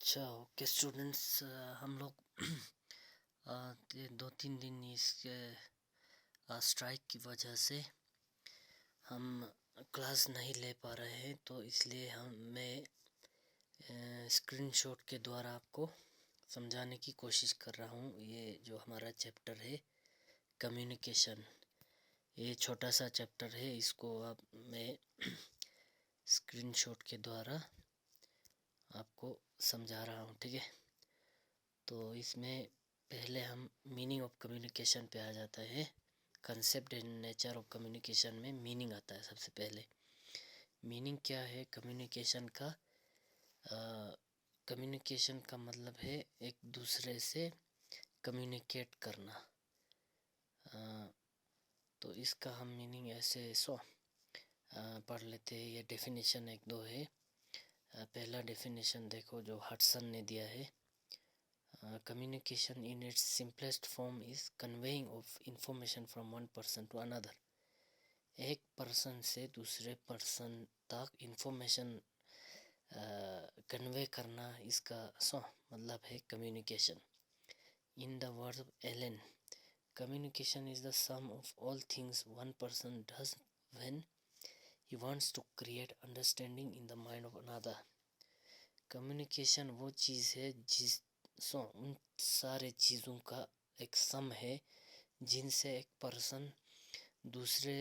अच्छा okay students, हम लोग ये 2-3 दिन इसके स्ट्राइक की वजह से हम क्लास नहीं ले पा रहे हैं, तो इसलिए मैं स्क्रीनशॉट के द्वारा आपको समझाने की कोशिश कर रहा हूँ। ये जो हमारा चैप्टर है कम्युनिकेशन, ये छोटा सा चैप्टर है, इसको अब मैं स्क्रीनशॉट के द्वारा आपको समझा रहा हूँ। ठीक है, तो इसमें पहले हम मीनिंग ऑफ कम्युनिकेशन पे आ जाता है। Concept and nature of communication में मीनिंग आता है। सबसे पहले मीनिंग क्या है कम्युनिकेशन का? कम्युनिकेशन का मतलब है एक दूसरे से कम्युनिकेट करना। तो इसका हम मीनिंग ऐसे पढ़ लेते हैं। ये डेफिनेशन एक दो है। पहला डेफिनेशन देखो जो हडसन ने दिया है। Communication in its simplest form is conveying of information from one person to another. एक पर्सन से दूसरे पर्सन तक इंफॉर्मेशन कन्वे करना, इसका मतलब है communication. In the words of Allen, communication is the sum of all things one person does when he wants to create understanding in the mind of another. Communication वो चीज़ है उन सारे चीज़ों का एक सम है जिनसे एक पर्सन दूसरे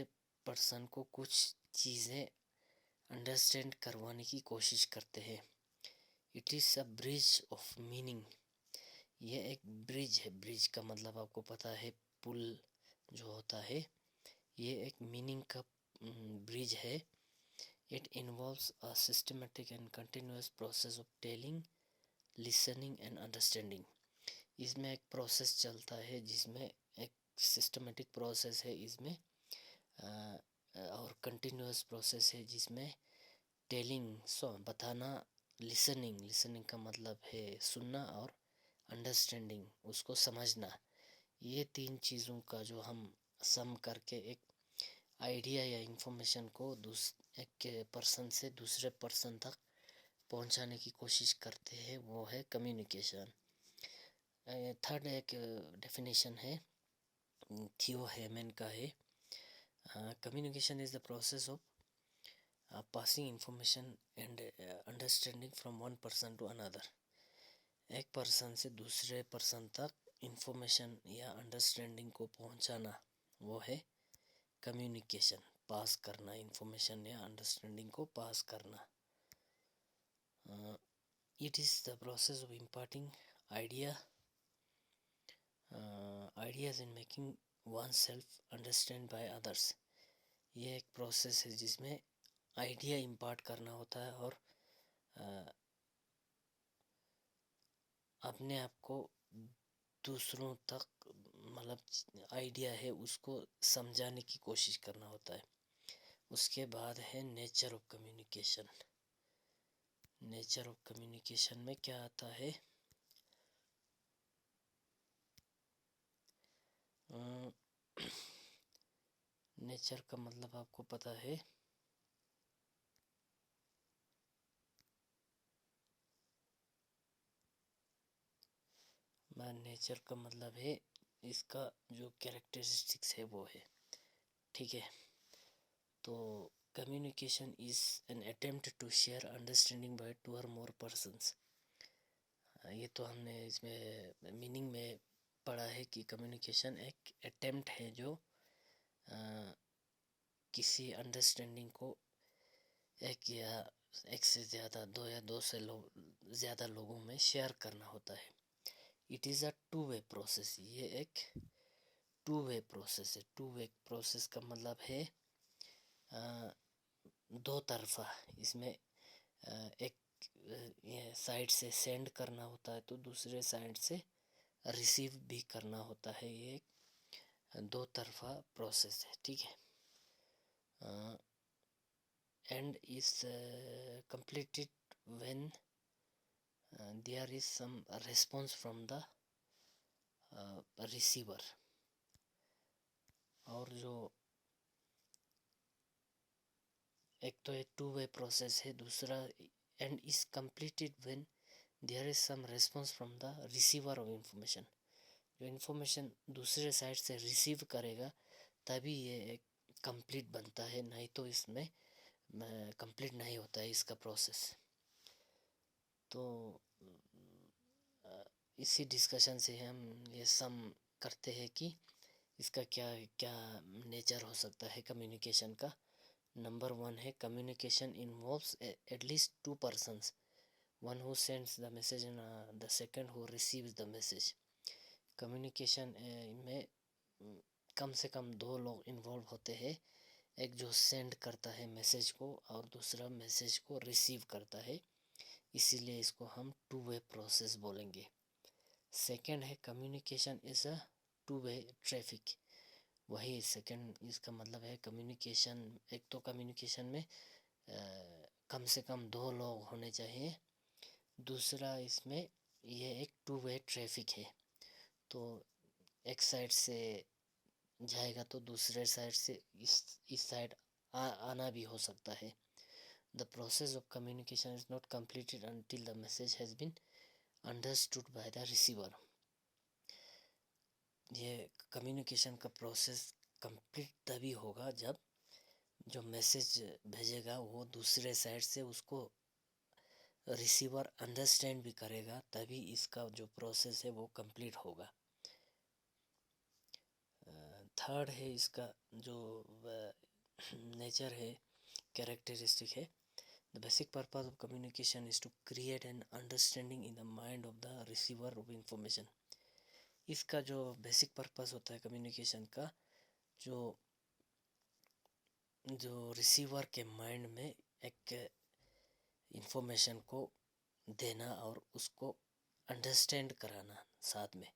पर्सन को कुछ चीज़ें अंडरस्टैंड करवाने की कोशिश करते हैं। It is a bridge of meaning, ये एक ब्रिज है। ब्रिज का मतलब आपको पता है, पुल जो होता है, ये एक मीनिंग का ब्रिज है। It involves a systematic and continuous process of telling, listening and understanding. इसमें एक प्रोसेस चलता है जिसमें एक सिस्टमेटिक प्रोसेस है इसमें, और कंटिन्यूअस प्रोसेस है जिसमें टेलिंग बताना, लिसनिंग का मतलब है सुनना, और अंडरस्टैंडिंग उसको समझना। ये तीन चीज़ों का जो हम सम करके एक आइडिया या इंफॉर्मेशन को एक पर्सन से दूसरे पर्सन तक पहुंचाने की कोशिश करते हैं, वो है कम्युनिकेशन। थर्ड एक डेफिनेशन है, थियो हेमन का है। Communication is the process of passing information and understanding from one person to another. एक पर्सन से दूसरे पर्सन तक इंफॉर्मेशन या अंडरस्टैंडिंग को पहुंचाना, वो है कम्युनिकेशन। पास करना, इंफॉर्मेशन या अंडरस्टैंडिंग को पास करना। It is the process of imparting ideas in making oneself understand by others। ये एक प्रोसेस है जिसमें आइडिया इम्पार्ट करना होता है और अपने आप को दूसरों तक, मतलब आइडिया है उसको समझाने की कोशिश करना होता है। उसके बाद है nature of communication. Nature of communication में क्या आता है? नेचर का मतलब आपको पता है, नेचर का मतलब है इसका जो कैरेक्टरिस्टिक्स है वो है। ठीक है, तो communication is an attempt to share understanding by two or more persons. ये तो हमने इसमें मीनिंग में पढ़ा है कि कम्युनिकेशन एक अटेम्प्ट है जो किसी अंडरस्टैंडिंग को एक से ज़्यादा, दो या दो से ज़्यादा लोगों में शेयर करना होता है। It is a to way process, ये एक टू वे प्रोसेस है। टू वे प्रोसेस का मतलब है दो तरफा। इसमें एक ये साइड से सेंड करना होता है तो दूसरे साइड से रिसीव भी करना होता है। ये एक दो तरफा प्रोसेस है। ठीक है, and is completed when there is some response from the receiver। और जो एक तो एक टू वे प्रोसेस है, दूसरा and is completed when there is some response from the receiver of information. जो इन्फॉर्मेशन दूसरे साइड से रिसीव करेगा तभी ये एक कंप्लीट बनता है, नहीं तो इसमें कंप्लीट नहीं होता है इसका प्रोसेस। तो इसी डिस्कशन से हम ये सम करते हैं कि इसका क्या क्या नेचर हो सकता है कम्युनिकेशन का। नंबर 1 है communication involves at least 2 persons, one who sends the message and the second who receives the message। Communication में कम से कम 2 लोग इन्वॉल्व होते हैं, एक जो सेंड करता है मैसेज को और दूसरा मैसेज को रिसीव करता है, इसीलिए इसको हम 2 वे प्रोसेस बोलेंगे। सेकंड है communication is a 2 way traffic. वही सेकंड इसका मतलब है कम्युनिकेशन, एक तो कम्युनिकेशन में कम से कम 2 लोग होने चाहिए, दूसरा इसमें ये एक 2 वे ट्रैफिक है। तो एक साइड से जाएगा तो दूसरे साइड से इस साइड आना भी हो सकता है। The process of communication is not completed until the message has been understood by the receiver। ये कम्युनिकेशन का प्रोसेस कंप्लीट तभी होगा जब जो मैसेज भेजेगा वो दूसरे साइड से उसको रिसीवर अंडरस्टैंड भी करेगा, तभी इसका जो प्रोसेस है वो कंप्लीट होगा। थर्ड है इसका जो नेचर है, कैरेक्टरिस्टिक है, the basic purpose of communication is to create an understanding in the mind of the receiver of information. इसका जो बेसिक पर्पस होता है कम्युनिकेशन का, जो रिसीवर के माइंड में एक इंफॉर्मेशन को देना और उसको अंडरस्टैंड कराना साथ में।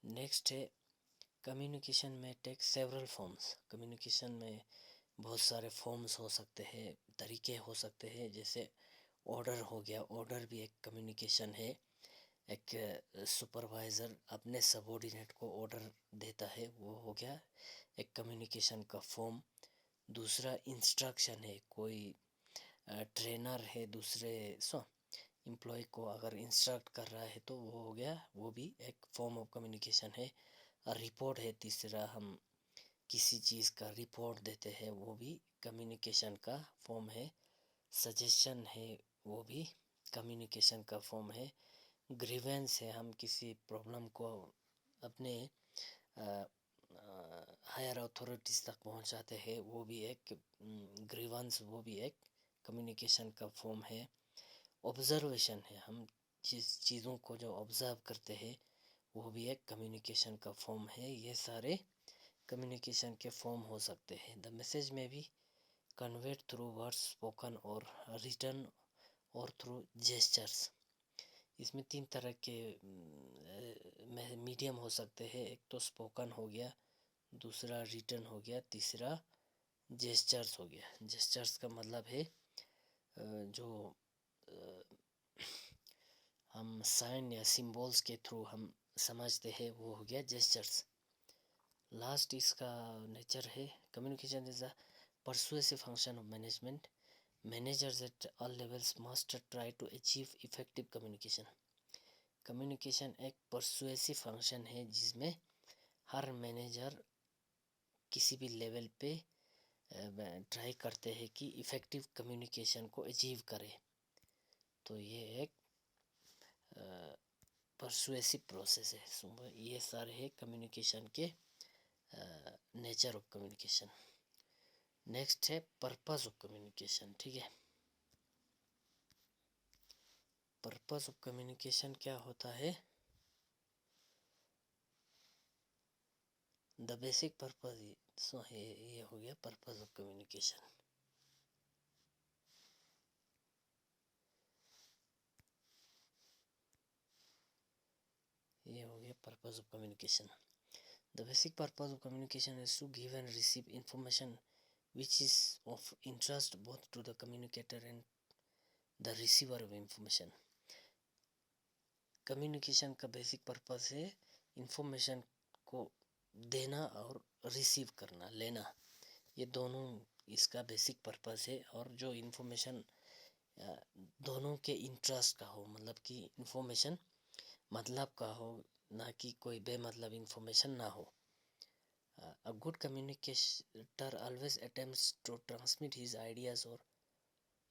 नेक्स्ट है कम्युनिकेशन में टेक सेवरल फॉर्म्स। कम्युनिकेशन में बहुत सारे फॉर्म्स हो सकते हैं, तरीके हो सकते हैं, जैसे ऑर्डर हो गया, ऑर्डर भी एक कम्युनिकेशन है। एक सुपरवाइज़र अपने सबॉर्डिनेट को ऑर्डर देता है, वो हो गया एक कम्युनिकेशन का फॉर्म। दूसरा इंस्ट्रक्शन है, कोई ट्रेनर है दूसरे एम्प्लॉय को अगर इंस्ट्रक्ट कर रहा है तो वो हो गया, वो भी एक फॉर्म ऑफ कम्युनिकेशन है। और रिपोर्ट है तीसरा, हम किसी चीज़ का रिपोर्ट देते हैं, वो भी कम्युनिकेशन का फॉर्म है। सजेशन है, वो भी कम्युनिकेशन का फॉर्म है। ग्रीवेंस है, हम किसी प्रॉब्लम को अपने हायर अथॉरिटीज़ तक पहुंचाते हैं, वो भी एक ग्रीवेंस, वो भी एक कम्युनिकेशन का फॉर्म है। ऑब्जर्वेशन है, हम जिस चीज़ों को जो ऑब्ज़र्व करते हैं वो भी एक कम्युनिकेशन का फॉर्म है। ये सारे कम्युनिकेशन के फॉर्म हो सकते हैं। द मैसेज में भी कन्वेड थ्रू वर्ड्स स्पोकन और रिटन और थ्रू जेस्चर्स। इसमें 3 तरह के मीडियम हो सकते हैं, एक तो स्पोकन हो गया, दूसरा रिटन हो गया, तीसरा जेस्चर्स हो गया। जेस्चर्स का मतलब है जो हम साइन या सिंबल्स के थ्रू हम समझते हैं, वो हो गया जेस्चर्स। लास्ट इसका नेचर है communication is a persuasive function of management. Managers at all levels must try to achieve effective communication. Communication एक परसुएसिव फंक्शन है जिसमें हर मैनेजर किसी भी लेवल पे ट्राई करते हैं कि इफ़ेक्टिव कम्युनिकेशन को अचीव करे। तो ये एक परसुएसिव प्रोसेस है। ये सारे है कम्युनिकेशन के नेचर ऑफ कम्युनिकेशन। नेक्स्ट है पर्पस ऑफ कम्युनिकेशन। ठीक है, पर्पस ऑफ कम्युनिकेशन क्या होता है? द बेसिक पर्पस ये हो गया पर्पस ऑफ कम्युनिकेशन। ये हो गया purpose of communication. The basic purpose of communication is to give and receive information which is of interest both to the communicator and the receiver of information। Communication का basic purpose है information को देना और receive करना, लेना, ये दोनों इसका बेसिक पर्पस है। और जो इंफॉर्मेशन दोनों के इंटरेस्ट का हो, मतलब कि इंफॉर्मेशन मतलब का हो, ना कि कोई बेमतलब इंफॉर्मेशन ना हो. A good communicator always attempts to transmit his ideas or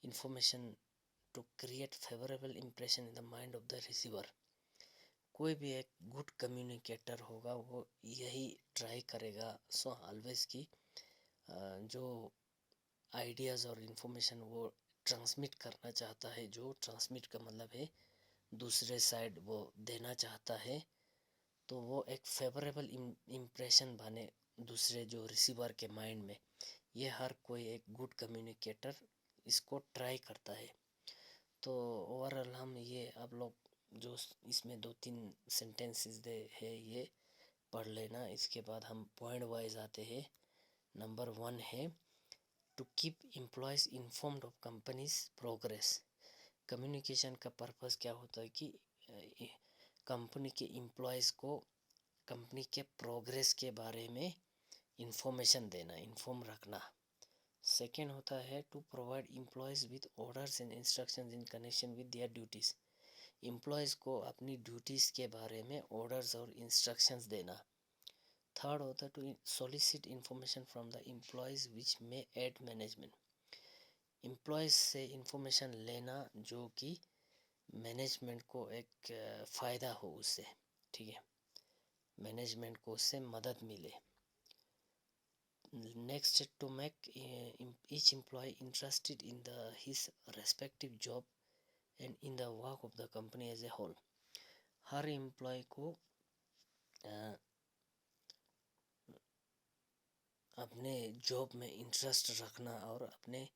information to create favorable impression in the mind of the receiver. कोई भी एक गुड कम्युनिकेटर होगा वो यही ट्राई करेगा सो ऑलवेज की जो आइडियाज़ और इन्फॉर्मेशन वो ट्रांसमिट करना चाहता है, जो ट्रांसमिट का मतलब है दूसरे साइड वो देना चाहता है, तो वो एक फेवरेबल इम्प्रेशन बने दूसरे जो रिसीवर के माइंड में. ये हर कोई एक गुड कम्युनिकेटर इसको ट्राई करता है. तो ओवरऑल हम ये आप लोग जो इसमें 2-3 सेंटेंसेस दे है ये पढ़ लेना. इसके बाद हम पॉइंट वाइज आते हैं. नंबर 1 है to keep employees informed of company's progress. Communication का पर्पस क्या होता है कि कंपनी के एम्प्लॉयज़ को कंपनी के प्रोग्रेस के बारे में इंफॉर्मेशन देना, इन्फॉर्म रखना. सेकेंड होता है to provide employees with orders and instructions in connection with their duties. Employees को अपनी ड्यूटीज़ के बारे में ऑर्डर्स और इंस्ट्रक्शंस देना. थर्ड होता है to solicit information from the employees which में एड मैनेजमेंट. एम्प्लॉयज़ से इंफॉर्मेशन लेना जो कि मैनेजमेंट को एक फ़ायदा हो उससे, ठीक है, मैनेजमेंट को उससे मदद मिले. Next to make each employee interested in the his respective job and in the work of the company as a whole. हर एम्प्लॉय को अपने जॉब में इंटरेस्ट रखना और अपने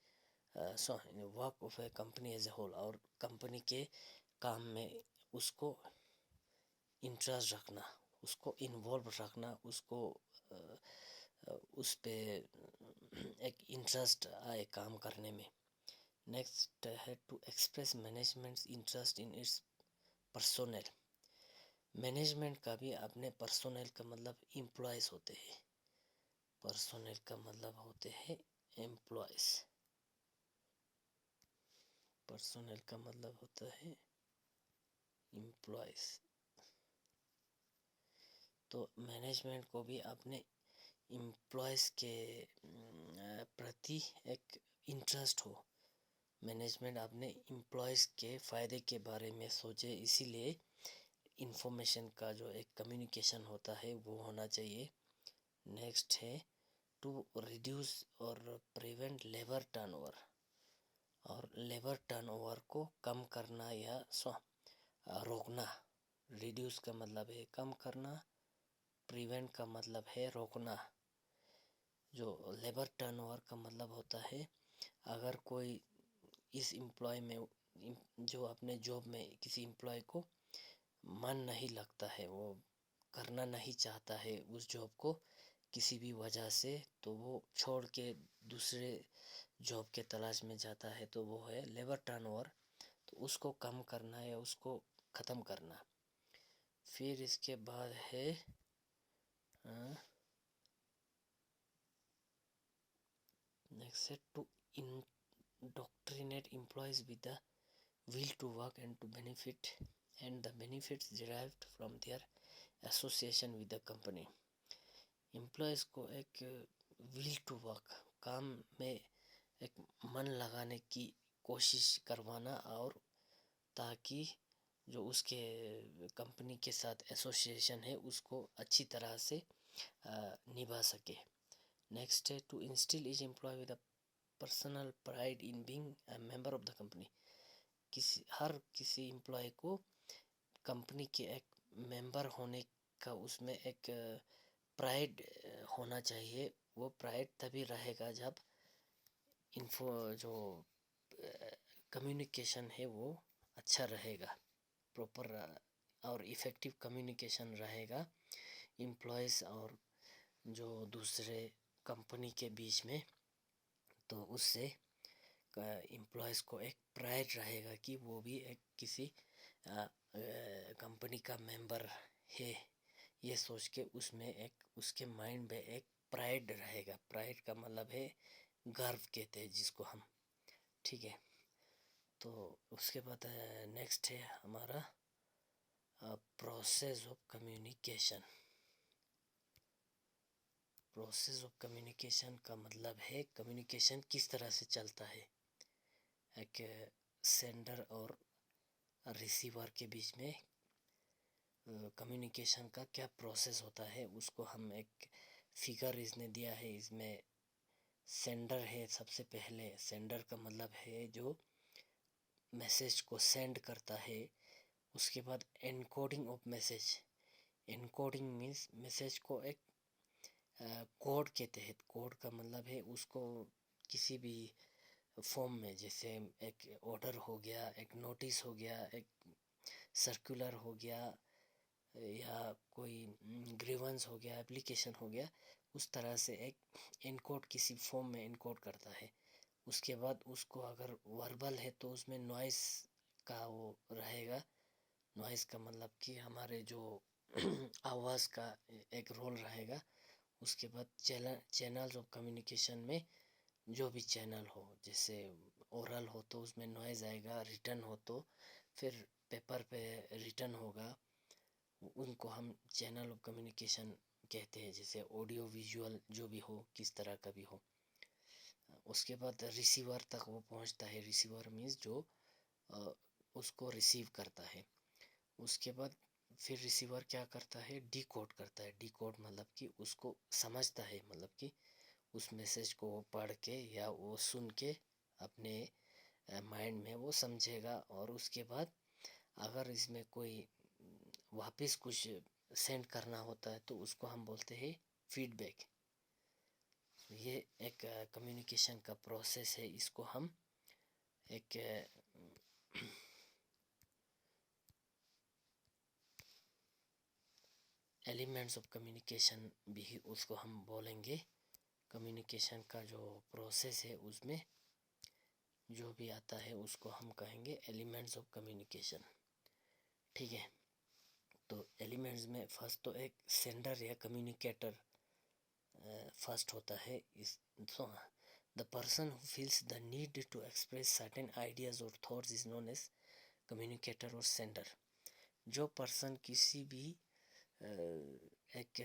work of a company as a whole और company के काम में उसको इंटरेस्ट रखना, उसको इन्वॉल्व रखना, उसको उस पे एक इंटरेस्ट आए काम करने में. नेक्स्ट है to express management's interest in its personnel. Management का भी अपने पर्सोनल का मतलब एम्प्लॉयज़ होते हैं. पर्सोनल का मतलब होते हैं एम्प्लॉयज़. पर्सोनल का मतलब होता है एम्प्लॉयज़. तो मैनेजमेंट को भी अपने एम्प्लॉयज़ के प्रति एक इंटरेस्ट हो. मैनेजमेंट अपने एम्प्लॉयज़ के फ़ायदे के बारे में सोचे, इसीलिए इंफॉर्मेशन का जो एक कम्युनिकेशन होता है वो होना चाहिए. नेक्स्ट है टू रिड्यूस और प्रिवेंट लेबर टर्नओवर. और लेबर टर्नओवर को कम करना या रोकना. रिड्यूस का मतलब है कम करना, प्रिवेंट का मतलब है रोकना. जो लेबर टर्नओवर का मतलब होता है अगर कोई इस एम्प्लॉय में जो अपने जॉब में किसी एम्प्लॉय को मन नहीं लगता है, वो करना नहीं चाहता है उस जॉब को किसी भी वजह से, तो वो छोड़ के दूसरे जॉब के तलाश में जाता है, तो वो है लेबर टर्नओवर. तो उसको कम करना या उसको ख़त्म करना. फिर इसके बाद है नेक्स्ट है to indoctrinate employees with the will to work and to benefit and the benefits derived from their association with the company. Employees को एक विल टू वर्क, काम में एक मन लगाने की कोशिश करवाना, और ताकि जो उसके कंपनी के साथ एसोसिएशन है उसको अच्छी तरह से निभा सके. नेक्स्ट है to instil each employee with a personal pride in being a member of the company. किसी एम्प्लॉय को कंपनी के एक मेंबर होने का उसमें एक प्राइड होना चाहिए. वो प्राइड तभी रहेगा जब जो कम्युनिकेशन है वो अच्छा रहेगा, प्रॉपर और इफ़ेक्टिव कम्युनिकेशन रहेगा एम्प्लॉयज़ और जो दूसरे कंपनी के बीच में. तो उससे एम्प्लॉयज़ को एक प्राइड रहेगा कि वो भी एक किसी कंपनी का मेंबर है, ये सोच के उसमें एक उसके माइंड में एक प्राइड रहेगा. प्राइड का मतलब है गर्व कहते हैं जिसको हम, ठीक है. तो उसके बाद नेक्स्ट है हमारा process of communication. Process of communication का मतलब है कम्युनिकेशन किस तरह से चलता है, एक सेंडर और रिसीवर के बीच में कम्युनिकेशन का क्या प्रोसेस होता है, उसको हम एक फिगर इसने दिया है। इसमें सेंडर है, सबसे पहले सेंडर का मतलब है जो मैसेज को सेंड करता है। उसके बाद encoding of message, encoding means message को एक कोड के तहत, कोड का मतलब है उसको किसी भी फॉर्म में, जैसे एक ऑर्डर हो गया, एक नोटिस हो गया, एक सर्कुलर हो गया, या कोई ग्रीवेंस हो गया, एप्लीकेशन हो गया, उस तरह से एक इनकोड किसी फॉर्म में इनकोड करता है। उसके बाद उसको अगर वर्बल है तो उसमें नॉइस का वो रहेगा। नॉइस का मतलब कि हमारे जो आवाज़ का एक रोल रहेगा। उसके बाद चैनल्स ऑफ कम्युनिकेशन में जो भी चैनल हो, जैसे ओरल हो तो उसमें नॉइज़ आएगा, रिटर्न हो तो फिर पेपर पे रिटर्न होगा, उनको हम चैनल ऑफ कम्युनिकेशन कहते हैं। जैसे ऑडियो विजुअल जो भी हो, किस तरह का भी हो। उसके बाद रिसीवर तक वो पहुंचता है। रिसीवर मीन्स जो उसको रिसीव करता है। उसके बाद फिर रिसीवर क्या करता है, डिकोड करता है। डिकोड मतलब कि उसको समझता है, मतलब कि उस मैसेज को वो पढ़ के या वो सुन के अपने माइंड में वो समझेगा। और उसके बाद अगर इसमें कोई वापस कुछ सेंड करना होता है तो उसको हम बोलते हैं फीडबैक। ये एक कम्युनिकेशन का प्रोसेस है। इसको हम एक एलिमेंट्स ऑफ कम्युनिकेशन भी उसको हम बोलेंगे। कम्युनिकेशन का जो प्रोसेस है उसमें जो भी आता है उसको हम कहेंगे एलिमेंट्स ऑफ कम्युनिकेशन। ठीक है, तो एलिमेंट्स में फर्स्ट तो एक सेंडर या कम्युनिकेटर फर्स्ट होता है। इस the person who feels the need to express certain ideas और thoughts is known as communicator और सेंडर। जो पर्सन किसी भी एक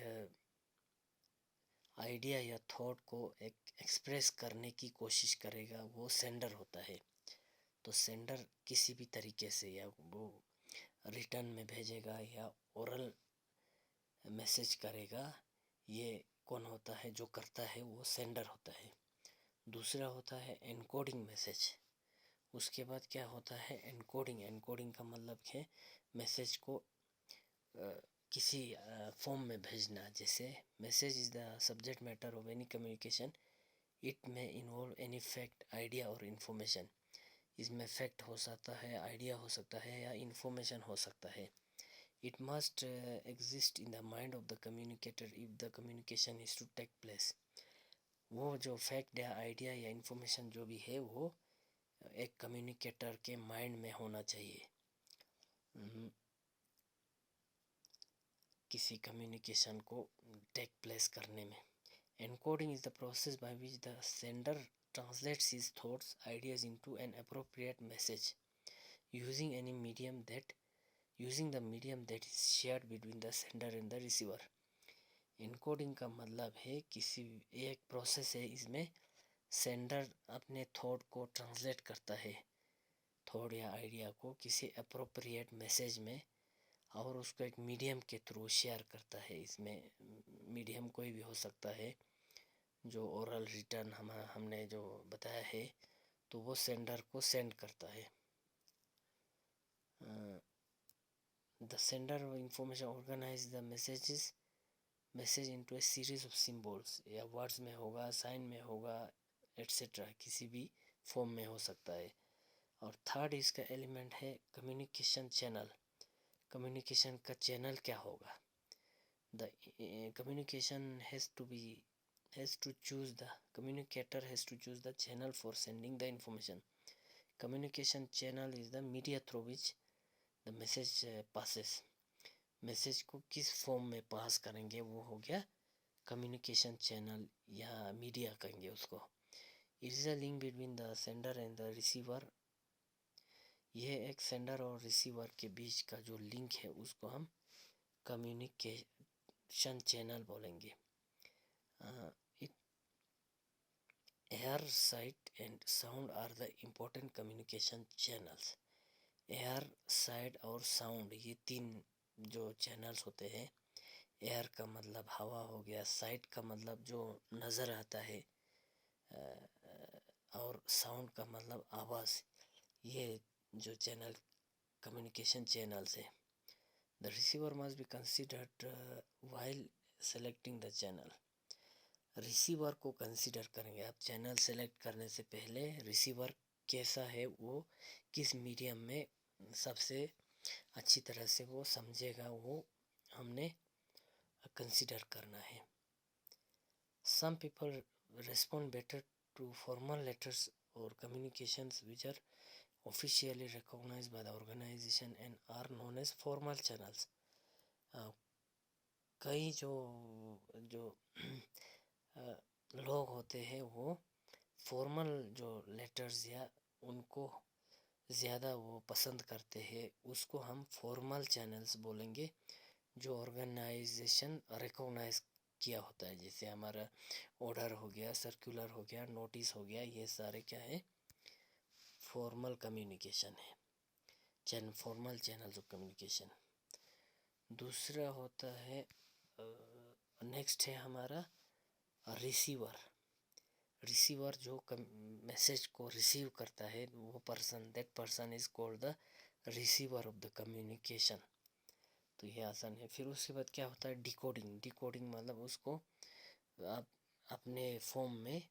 आइडिया या थॉट को एक एक्सप्रेस करने की कोशिश करेगा वो सेंडर होता है। तो सेंडर किसी भी तरीके से, या वो रिटर्न में भेजेगा या ओरल मैसेज करेगा, ये कौन होता है, जो करता है वो सेंडर होता है। दूसरा होता है एनकोडिंग मैसेज। उसके बाद क्या होता है एनकोडिंग। एनकोडिंग का मतलब है मैसेज को किसी फॉर्म में भेजना। जैसे message is the subject matter of any communication, it में इन्वॉल्व एनी फैक्ट, आइडिया और इन्फॉर्मेशन। इसमें फैक्ट हो सकता है, आइडिया हो सकता है, या इन्फॉर्मेशन हो सकता है। It must exist in the mind of the communicator if the communication is to take place. वो जो फैक्ट या आइडिया या इन्फॉर्मेशन जो भी है वो एक कम्युनिकेटर के माइंड में होना चाहिए किसी कम्युनिकेशन को टेक प्लेस करने में। Encoding is the process by which the sender translates his thoughts, ideas into an appropriate message using any medium that using the medium that is shared between the sender and the receiver. Encoding का मतलब है किसी एक process है, इसमें sender अपने thought को translate करता है, थॉट या आइडिया को किसी अप्रोप्रिएट मैसेज में, और उसको एक मीडियम के थ्रू शेयर करता है। इसमें मीडियम कोई भी हो सकता है, जो ओरल रिटर्न हमने जो बताया है, तो वो सेंडर को सेंड करता है। The sender of information organize the message into A series of symbols, या वर्ड्स में होगा, साइन में होगा, एट्सेट्रा, किसी भी फॉर्म में हो सकता है। और थर्ड इसका एलिमेंट है कम्युनिकेशन चैनल। कम्युनिकेशन का चैनल क्या होगा? The communication has to choose the communicator has to choose the channel for sending the information. Communication channel is the media through which the message passes. Message को किस form में पास करेंगे वो हो गया कम्युनिकेशन चैनल, या मीडिया कहेंगे उसको। It is a link between the sender and the receiver ये एक सेंडर और रिसीवर के बीच का जो लिंक है उसको हम कम्युनिकेशन चैनल बोलेंगे. It air, sight and sound are the important communication channels. Air, side और साउंड, ये तीन जो चैनल्स होते हैं. एयर का मतलब हवा हो गया, साइट का मतलब जो नज़र आता है, और साउंड का मतलब आवाज़. ये जो चैनल कम्युनिकेशन चैनल्स है. The receiver must be considered while selecting the channel. Receiver को कंसिडर करेंगे आप चैनल सेलेक्ट करने से पहले. रिसीवर कैसा है, वो किस मीडियम में सबसे अच्छी तरह से वो समझेगा, वो हमने कंसिडर करना है. Some people respond better to formal letters और communications which are officially recognised by the organisation and are known as formal channels. कई जो जो लोग होते हैं वो फॉर्मल जो लेटर्स या उनको ज़्यादा वो पसंद करते हैं, उसको हम फॉर्मल चैनल्स बोलेंगे जो ऑर्गेनाइजेशन रिकॉग्नाइज किया होता है. जैसे हमारा ऑर्डर हो गया, सर्कुलर हो गया, नोटिस हो गया, ये सारे क्या है, फॉर्मल कम्युनिकेशन है, फॉर्मल चैनल्स ऑफ कम्युनिकेशन. दूसरा होता है, नेक्स्ट है हमारा रिसीवर. रिसीवर जो मैसेज को रिसीव करता है, वो person, that person is called the receiver of the communication. तो ये आसान है. फिर उसके बाद क्या होता है, डिकोडिंग. डिकोडिंग मतलब उसको आप अपने फॉर्म में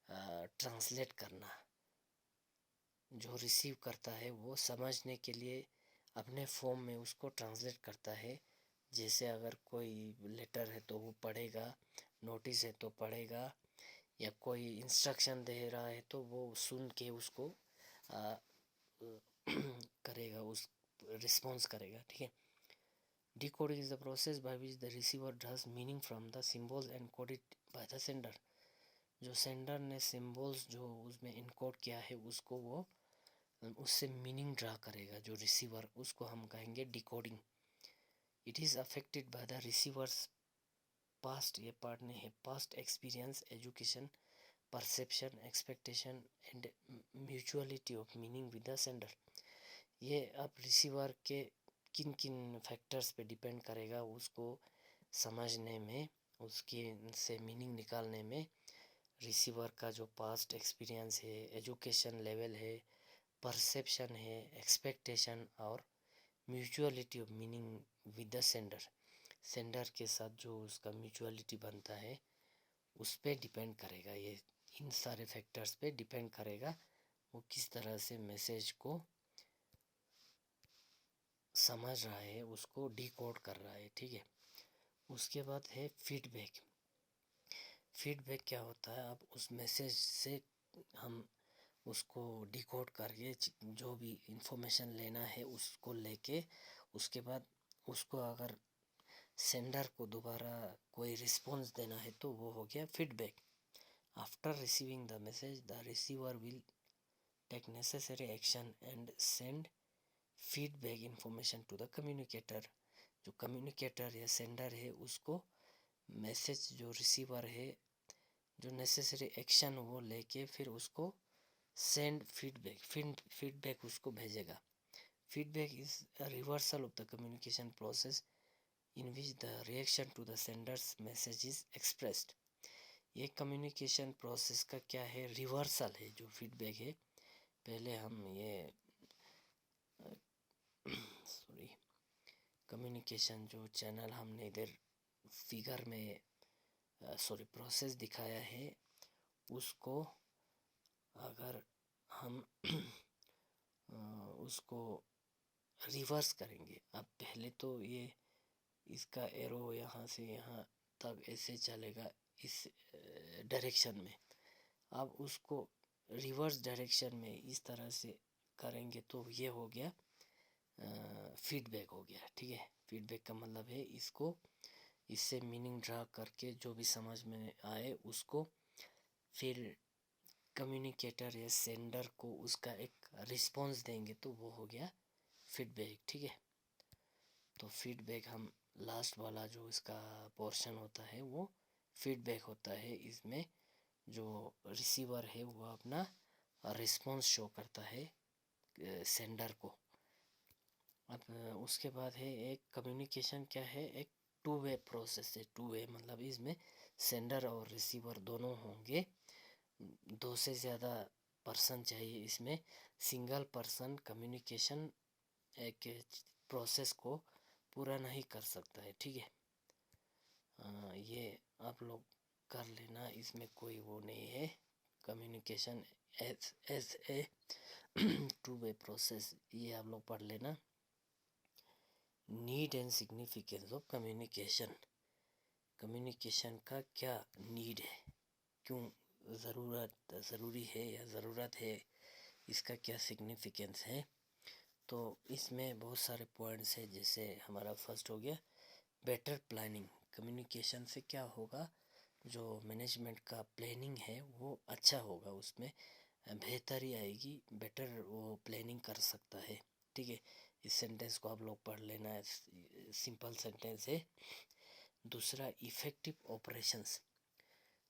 ट्रांसलेट करना. जो रिसीव करता है वो समझने के लिए अपने फॉर्म में उसको ट्रांसलेट करता है. जैसे अगर कोई लेटर है तो वो पढ़ेगा, नोटिस है तो पढ़ेगा, या कोई इंस्ट्रक्शन दे रहा है तो वो सुन के उसको करेगा, उस रिस्पॉन्स करेगा. ठीक है. Decoding is the process by which the receiver draws meaning from the symbols encoded by the sender. जो सेंडर ने सिम्बल्स जो उसमें इनकोड किया है उसको वो उससे मीनिंग ड्रा करेगा जो रिसीवर, उसको हम कहेंगे decoding. It is affected by the receiver's past, ये पार्ट नहीं है, past experience, education, perception, expectation and mutuality of meaning with the sender. ये अब रिसीवर के किन किन फैक्टर्स पे डिपेंड करेगा उसको समझने में, उसकी से मीनिंग निकालने में. रिसीवर का जो पास्ट एक्सपीरियंस है, एजुकेशन लेवल है, परसेप्शन है, एक्सपेक्टेशन और mutuality of meaning with the sender. Sender के साथ जो उसका म्यूचुअलिटी बनता है उस पर डिपेंड करेगा. ये इन सारे फैक्टर्स पे डिपेंड करेगा वो किस तरह से मैसेज को समझ रहा है, उसको डिकोड कर रहा है. ठीक है. उसके बाद है फीडबैक. फीडबैक क्या होता है, अब उस मैसेज से हम उसको डिकोड करके जो भी इंफॉर्मेशन लेना है उसको लेके, उसके बाद उसको अगर सेंडर को दोबारा कोई रिस्पॉन्स देना है तो वो हो गया feedback. After receiving the message the receiver will take necessary action and send feedback information to the communicator. जो कम्युनिकेटर या सेंडर है उसको मैसेज जो रिसीवर है जो नेसेसरी एक्शन वो लेके फिर उसको सेंड फीडबैक उसको भेजेगा. Feedback is a reversal of the communication process in which the reaction to the sender's message is expressed. ये कम्युनिकेशन प्रोसेस का क्या है, रिवर्सल है जो फीडबैक है. पहले हम ये सॉरी कम्युनिकेशन जो चैनल हमने इधर फिगर में प्रोसेस दिखाया है उसको अगर हम उसको रिवर्स करेंगे. अब पहले तो ये इसका एरो यहाँ से यहाँ तक ऐसे चलेगा इस डायरेक्शन में. अब उसको रिवर्स डायरेक्शन में इस तरह से करेंगे तो ये हो गया फीडबैक हो गया. ठीक है. फीडबैक का मतलब है इसको, इससे मीनिंग ड्रा करके जो भी समझ में आए उसको फिर कम्युनिकेटर या सेंडर को उसका एक रिस्पॉन्स देंगे तो वो हो गया फीडबैक, ठीक है। तो फीडबैक हम लास्ट वाला जो इसका पोर्शन होता है वो फीडबैक होता है। इसमें जो रिसीवर है वो अपना रिस्पॉन्स शो करता है सेंडर को। अब उसके बाद है एक कम्युनिकेशन क्या है, एक टू वे प्रोसेस है। टू वे मतलब इसमें सेंडर और रिसीवर दोनों होंगे, दो से ज़्यादा पर्सन चाहिए। इसमें सिंगल पर्सन कम्युनिकेशन एक प्रोसेस को पूरा नहीं कर सकता है, ठीक है। ये आप लोग कर लेना, इसमें कोई वो नहीं है। Communication as a two way process, ये आप लोग पढ़ लेना। Need and significance of communication, communication का क्या नीड है, क्यों ज़रूरी है या ज़रूरत है, इसका क्या सिग्निफिकेंस है। तो इसमें बहुत सारे पॉइंट्स हैं। जैसे हमारा फर्स्ट हो गया बेटर प्लानिंग। कम्युनिकेशन से क्या होगा, जो मैनेजमेंट का प्लानिंग है वो अच्छा होगा, उसमें बेहतरी आएगी, बेटर वो प्लानिंग कर सकता है, ठीक है। इस सेंटेंस को आप लोग पढ़ लेना, सिंपल सेंटेंस है। दूसरा इफ़ेक्टिव ऑपरेशंस,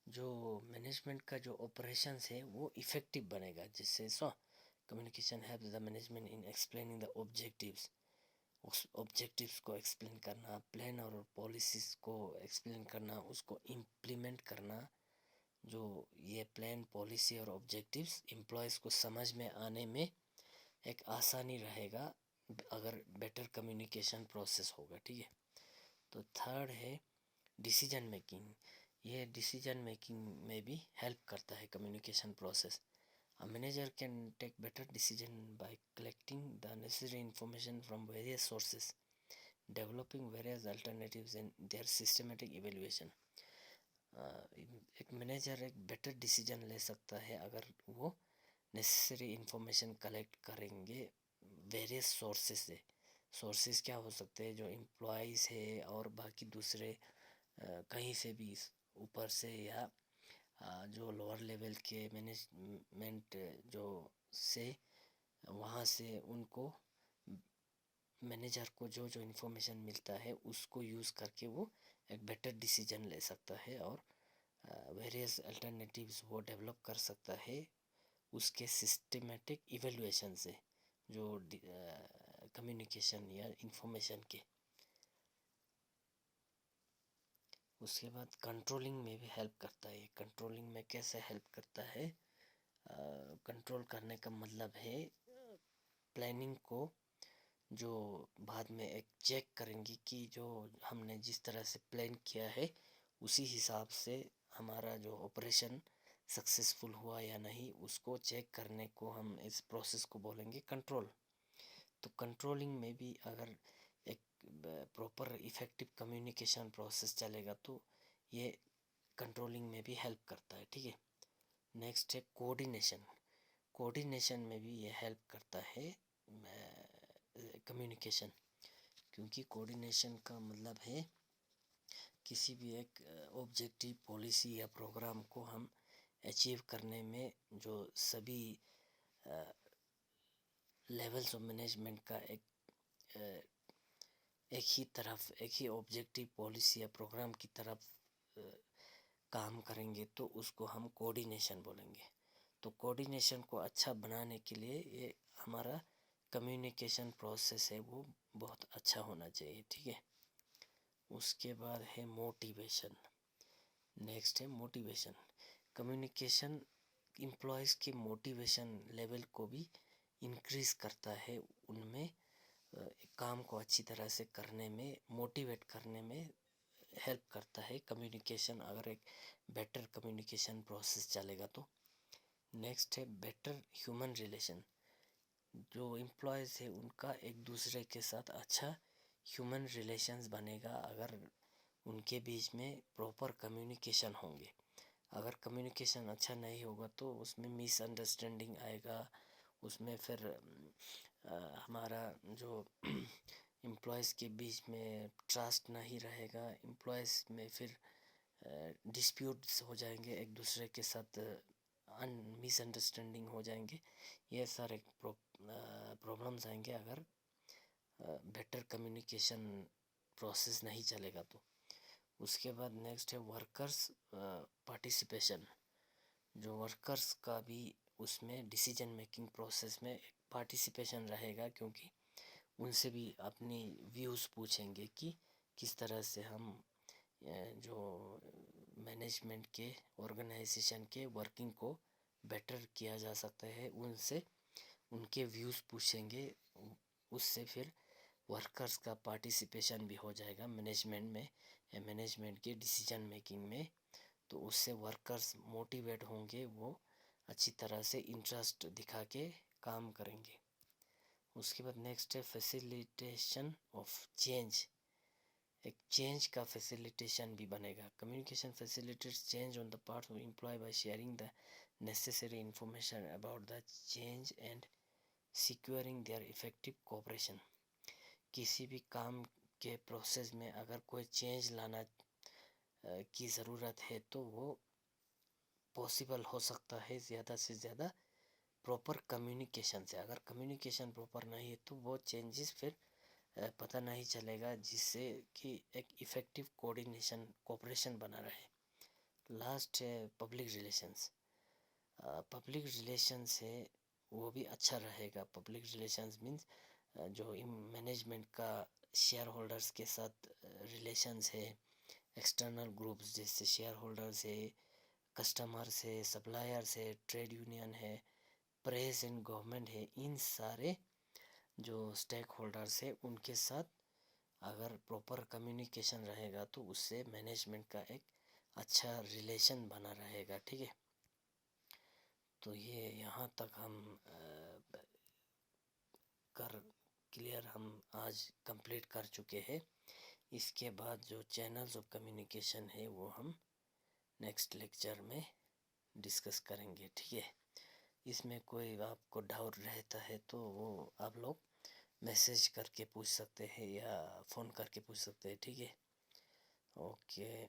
जो मैनेजमेंट का जो ऑपरेशंस है वो इफ़ेक्टिव बनेगा, जिससे communication helps the management in explaining the objectives, उस ऑब्जेक्टिव्स को एक्सप्लेन करना, प्लान और पॉलिसीज़ को एक्सप्लेन करना, उसको इम्प्लीमेंट करना। जो ये प्लान, पॉलिसी और ऑब्जेक्टिव्स एम्प्लॉयज़ को समझ में आने में एक आसानी रहेगा अगर बेटर कम्युनिकेशन प्रोसेस होगा, ठीक है। तो थर्ड है डिसीजन मेकिंग। ये डिसीजन मेकिंग में भी हेल्प करता है communication process. A manager can take better decision by collecting the necessary information from various sources, developing various alternatives and their systematic evaluation. एक मैनेजर एक बेटर डिसीजन ले सकता है अगर वो नेसेसरी इंफॉर्मेशन कलेक्ट करेंगे वेरियस सोर्सेस से। Sources क्या हो सकते हैं, जो एम्प्लॉयज़ है और बाकी दूसरे कहीं से भी ऊपर से, या जो लोअर लेवल के मैनेजमेंट जो से, वहाँ से उनको मैनेजर को जो जो इन्फॉर्मेशन मिलता है उसको यूज़ करके वो एक बेटर डिसीजन ले सकता है और वेरियस अल्टरनेटिव्स वो डेवलप कर सकता है उसके सिस्टमेटिक इवेलुएशन से, जो कम्युनिकेशन या इंफॉर्मेशन के। उसके बाद कंट्रोलिंग में भी हेल्प करता है। कंट्रोलिंग में कैसे हेल्प करता है, कंट्रोल करने का मतलब है प्लानिंग को जो बाद में एक चेक करेंगी कि जो हमने जिस तरह से प्लान किया है उसी हिसाब से हमारा जो ऑपरेशन सक्सेसफुल हुआ या नहीं, उसको चेक करने को हम इस प्रोसेस को बोलेंगे कंट्रोल। तो कंट्रोलिंग में भी अगर एक प्रॉपर इफ़ेक्टिव कम्युनिकेशन प्रोसेस चलेगा तो ये कंट्रोलिंग में भी हेल्प करता है, ठीक है। नेक्स्ट है कोऑर्डिनेशन। कोऑर्डिनेशन में भी ये हेल्प करता है कम्युनिकेशन, क्योंकि कोऑर्डिनेशन का मतलब है किसी भी एक ऑब्जेक्टिव, पॉलिसी या प्रोग्राम को हम अचीव करने में जो सभी लेवल्स ऑफ मैनेजमेंट का एक ही तरफ, एक ही ऑब्जेक्टिव, पॉलिसी या प्रोग्राम की तरफ काम करेंगे तो उसको हम कोऑर्डिनेशन बोलेंगे। तो कोऑर्डिनेशन को अच्छा बनाने के लिए ये हमारा कम्युनिकेशन प्रोसेस है वो बहुत अच्छा होना चाहिए, ठीक है। उसके बाद है मोटिवेशन। नेक्स्ट है मोटिवेशन। कम्युनिकेशन एम्प्लॉयज़ के मोटिवेशन लेवल को भी इंक्रीज़ करता है, उनमें काम को अच्छी तरह से करने में, मोटिवेट करने में हेल्प करता है कम्युनिकेशन, अगर एक बेटर कम्युनिकेशन प्रोसेस चलेगा तो। नेक्स्ट है बेटर ह्यूमन रिलेशन। जो एम्प्लॉयज़ है उनका एक दूसरे के साथ अच्छा ह्यूमन रिलेशंस बनेगा अगर उनके बीच में प्रॉपर कम्युनिकेशन होंगे। अगर कम्युनिकेशन अच्छा नहीं होगा तो उसमें मिसअंडरस्टैंडिंग आएगा, उसमें फिर हमारा जो एम्प्लॉयज़ के बीच में ट्रस्ट नहीं रहेगा, एम्प्लॉयज़ में फिर डिस्प्यूट्स हो जाएंगे एक दूसरे के साथ, मिसअंडरस्टैंडिंग हो जाएंगे, ये सारे प्रॉब्लम्स आएंगे अगर बेटर कम्युनिकेशन प्रोसेस नहीं चलेगा तो। उसके बाद नेक्स्ट है वर्कर्स पार्टिसिपेशन। जो वर्कर्स का भी उसमें डिसीजन मेकिंग प्रोसेस में पार्टिसिपेशन रहेगा, क्योंकि उनसे भी अपनी व्यूज़ पूछेंगे कि किस तरह से हम जो मैनेजमेंट के ऑर्गेनाइजेशन के वर्किंग को बेटर किया जा सकता है, उनसे उनके व्यूज़ पूछेंगे। उससे फिर वर्कर्स का पार्टिसिपेशन भी हो जाएगा मैनेजमेंट में, मैनेजमेंट के डिसीजन मेकिंग में। तो उससे वर्कर्स मोटिवेट होंगे, वो अच्छी तरह से इंटरेस्ट दिखा के काम करेंगे। उसके बाद नेक्स्ट है फैसिलिटेशन ऑफ चेंज। एक चेंज का फैसिलिटेशन भी बनेगा। Communication facilitates change on the part of employee by sharing the necessary information about the change and securing their effective cooperation. किसी भी काम के प्रोसेस में अगर कोई चेंज लाना की ज़रूरत है तो वो पॉसिबल हो सकता है ज़्यादा से ज़्यादा प्रॉपर कम्युनिकेशन से। अगर कम्युनिकेशन प्रॉपर नहीं है तो वो चेंजेस फिर पता नहीं चलेगा, जिससे कि एक इफ़ेक्टिव कोऑर्डिनेशन कोऑपरेशन बना रहे। लास्ट है पब्लिक रिलेशंस। पब्लिक रिलेशंस है वो भी अच्छा रहेगा। पब्लिक रिलेशंस मीन्स जो मैनेजमेंट का शेयर होल्डर्स के साथ रिलेशंस है, एक्सटर्नल ग्रुप्स जैसे शेयर होल्डर्स है, कस्टमर्स है, सप्लायर्स है, ट्रेड यूनियन है, प्रेस एंड गवर्नमेंट है, इन सारे जो स्टेक होल्डर्स है उनके साथ अगर प्रॉपर कम्युनिकेशन रहेगा तो उससे मैनेजमेंट का एक अच्छा रिलेशन बना रहेगा। ठीक है, तो ये यहाँ तक हम क्लियर हम आज कंप्लीट कर चुके हैं। इसके बाद जो चैनल्स ऑफ कम्युनिकेशन है वो हम नेक्स्ट लेक्चर में डिस्कस करेंगे। ठीक है, इसमें कोई आपको डाउट रहता है तो वो आप लोग मैसेज करके पूछ सकते हैं या फ़ोन करके पूछ सकते हैं। ठीक है, ओके।